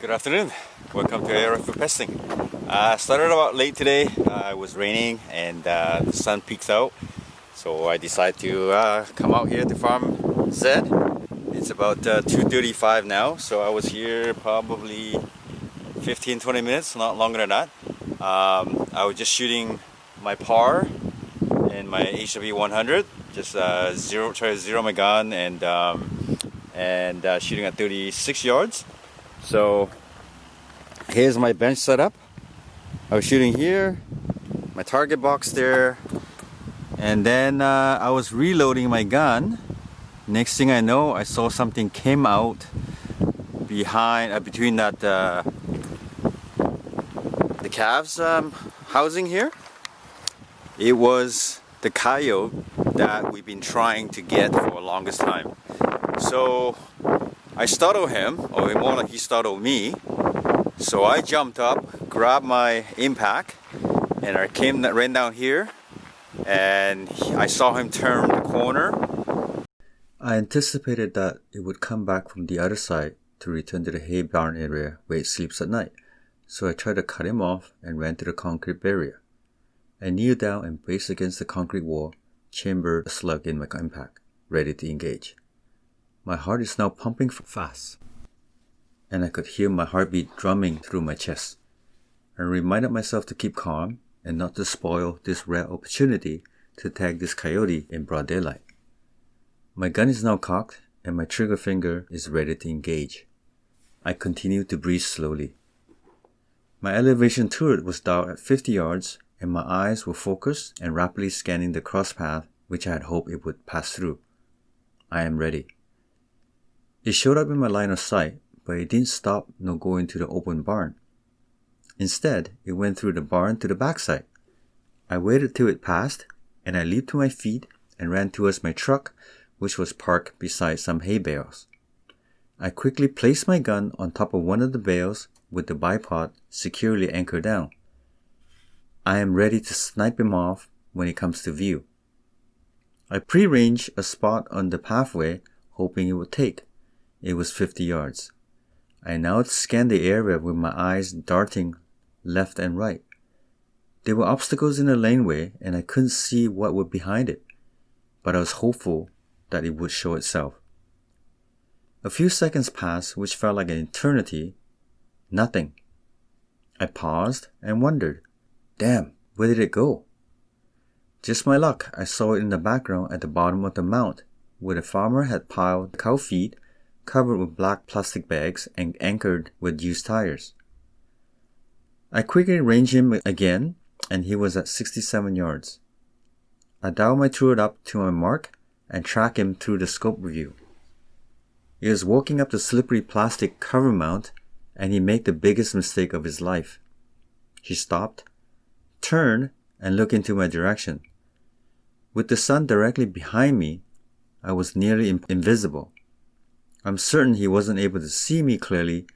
Good afternoon. Welcome to Area for Pesting. Started about late today. It was raining and the sun peeks out, so I decided to come out here to farm Z. It's about 2:35 now, so I was here probably 15-20 minutes, not longer than that. I was just shooting my PAR and my HW100, just try to zero my gun and shooting at 36 yards. So here's my bench setup. I was shooting here, my target box there, and then I was reloading my gun. Next thing I know, I saw something came out behind between that the calves housing here. It was the coyote that we've been trying to get for the longest time. So I startled him, or more like he startled me. So I jumped up, grabbed my impact, and I ran down here, and I saw him turn the corner. I anticipated that it would come back from the other side to return to the hay barn area where it sleeps at night. So I tried to cut him off and ran to the concrete barrier. I kneeled down and braced against the concrete wall, chambered a slug in my impact, ready to engage. My heart is now pumping fast, and I could hear my heartbeat drumming through my chest. I reminded myself to keep calm and not to spoil this rare opportunity to tag this coyote in broad daylight. My gun is now cocked and my trigger finger is ready to engage. I continued to breathe slowly. My elevation turret was dialed at 50 yards and my eyes were focused and rapidly scanning the cross path which I had hoped it would pass through. I am ready. It showed up in my line of sight, but it didn't stop nor go into the open barn. Instead, it went through the barn to the backside. I waited till it passed, and I leaped to my feet and ran towards my truck, which was parked beside some hay bales. I quickly placed my gun on top of one of the bales with the bipod securely anchored down. I am ready to snipe him off when he comes to view. I pre-ranged a spot on the pathway, hoping it would take. It was 50 yards. I now scanned the area with my eyes darting left and right. There were obstacles in the laneway and I couldn't see what was behind it, but I was hopeful that it would show itself. A few seconds passed, which felt like an eternity. Nothing. I paused and wondered, damn, where did it go? Just my luck, I saw it in the background at the bottom of the mount, where the farmer had piled cow feed covered with black plastic bags and anchored with used tires. I quickly ranged him again, and he was at 67 yards. I dialed my turret up to my mark and tracked him through the scope view. He was walking up the slippery plastic cover mount, and he made the biggest mistake of his life. He stopped, turned, and looked into my direction. With the sun directly behind me, I was nearly invisible. I'm certain he wasn't able to see me clearly,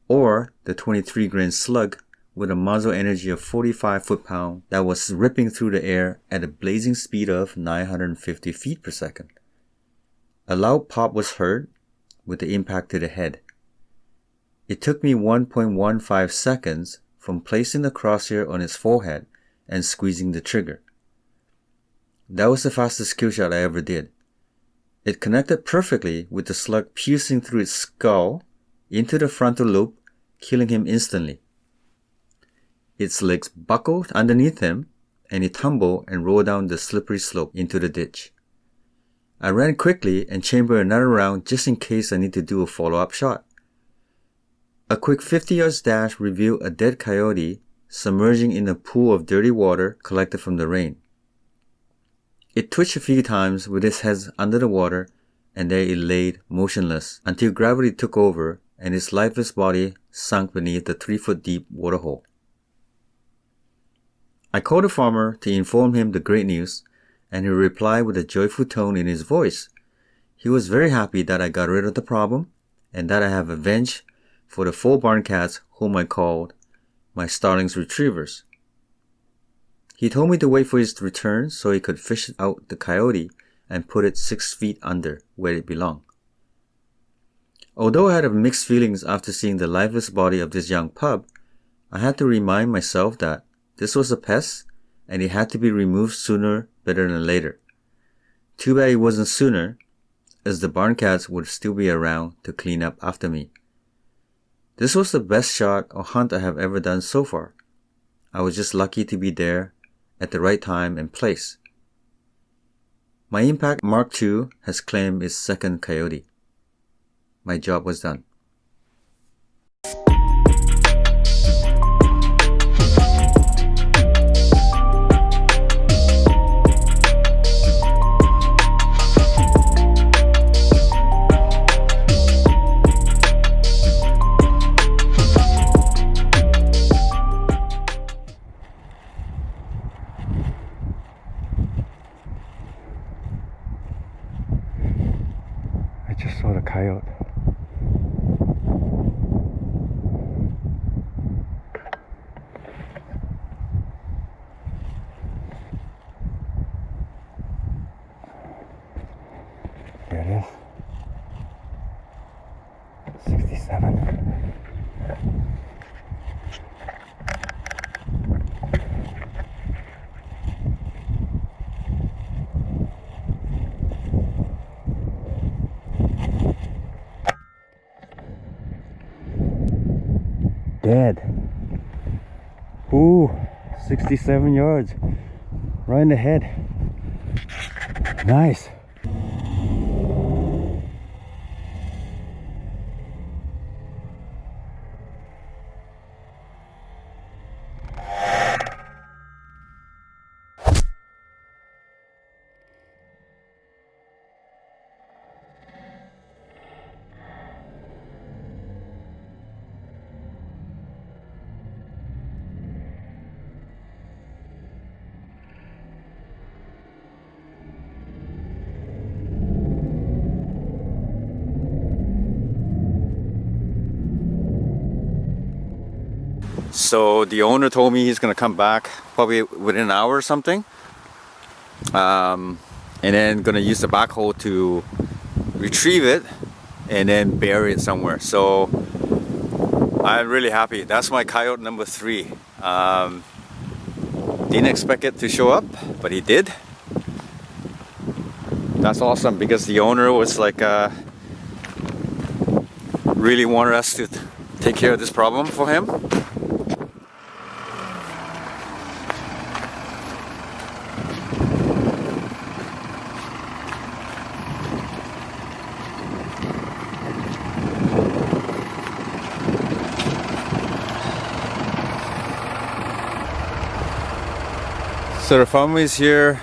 or the 23-grain slug with a muzzle energy of 45 foot-pounds that was ripping through the air at a blazing speed of 950 feet per second. A loud pop was heard with the impact to the head. It took me 1.15 seconds from placing the crosshair on his forehead and squeezing the trigger. That was the fastest kill shot I ever did. It connected perfectly with the slug piercing through its skull into the frontal lobe, killing him instantly. Its legs buckled underneath him, and he tumbled and rolled down the slippery slope into the ditch. I ran quickly and chambered another round just in case I need to do a follow-up shot. A quick 50 yards dash revealed a dead coyote submerging in a pool of dirty water collected from the rain. It twitched a few times with its head under the water, and there it laid motionless until gravity took over and its lifeless body sunk beneath the 3-foot-deep waterhole. I called the farmer to inform him the great news, and he replied with a joyful tone in his voice. He was very happy that I got rid of the problem and that I have avenged for the 4 barn cats whom I called my starlings retrievers. He told me to wait for his return so he could fish out the coyote and put it 6 feet under where it belonged. Although I had mixed feelings after seeing the lifeless body of this young pup, I had to remind myself that this was a pest and it had to be removed sooner better than later. Too bad it wasn't sooner, as the barn cats would still be around to clean up after me. This was the best shot or hunt I have ever done so far. I was just lucky to be there at the right time and place. My Impact Mark II has claimed its second coyote. My job was done. I just saw the coyote. There it is. 67. Dead. Ooh, 67 yards. Right in the head. Nice. So the owner told me he's gonna come back probably within an hour or something, and then gonna use the backhoe to retrieve it and then bury it somewhere. So I'm really happy. That's my coyote number 3. Didn't expect it to show up, but he did. That's awesome because the owner was like really wanted us to take care of this problem for him. So the farmer is here.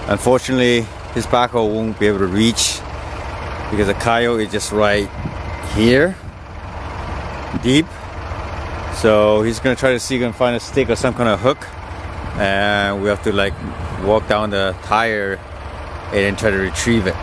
Unfortunately, his backhoe won't be able to reach because the coyote is just right here, deep. So he's gonna try to see if he can find a stick or some kind of hook, and we have to like walk down the tire and then try to retrieve it.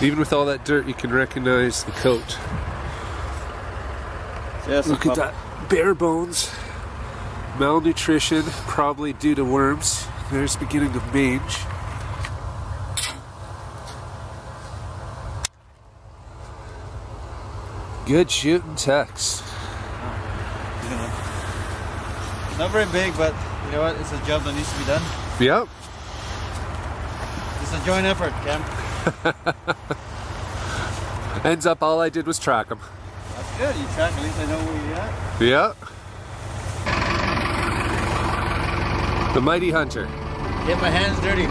Even with all that dirt, you can recognize the coat. Yes, look at that, bare bones, malnutrition, probably due to worms. There's beginning of mange. Good shooting, Tex. Not very big, but you know what? It's a job that needs to be done. Yep. It's a joint effort, Cam. Ends up all I did was track him. That's good. You track, at least I know where you're at. Yeah. The mighty hunter. Get my hands dirty.